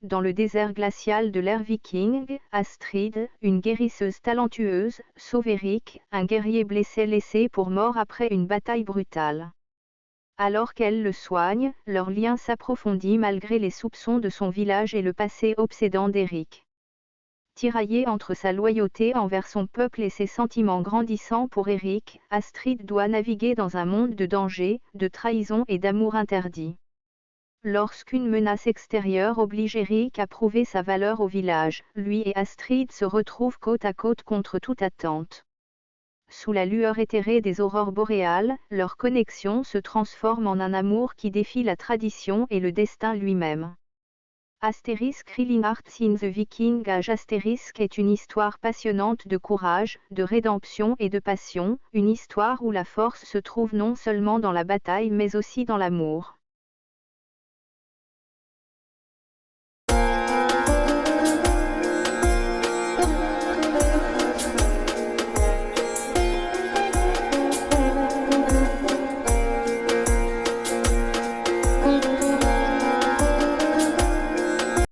dans le désert glacial de l'ère viking, Astrid, une guérisseuse talentueuse, sauve Eric, un guerrier blessé laissé pour mort après une bataille brutale. Alors qu'elle le soigne, leur lien s'approfondit malgré les soupçons de son village et le passé obsédant d'Eric. Tiraillée entre sa loyauté envers son peuple et ses sentiments grandissants pour Eric, Astrid doit naviguer dans un monde de danger, de trahison et d'amour interdit. Lorsqu'une menace extérieure oblige Eric à prouver sa valeur au village, lui et Astrid se retrouvent côte à côte contre toute attente. Sous la lueur éthérée des aurores boréales, leur connexion se transforme en un amour qui défie la tradition et le destin lui-même. Asterisk Reeling Hearts in the Viking Age. Asterisk est une histoire passionnante de courage, de rédemption et de passion, une histoire où la force se trouve non seulement dans la bataille mais aussi dans l'amour.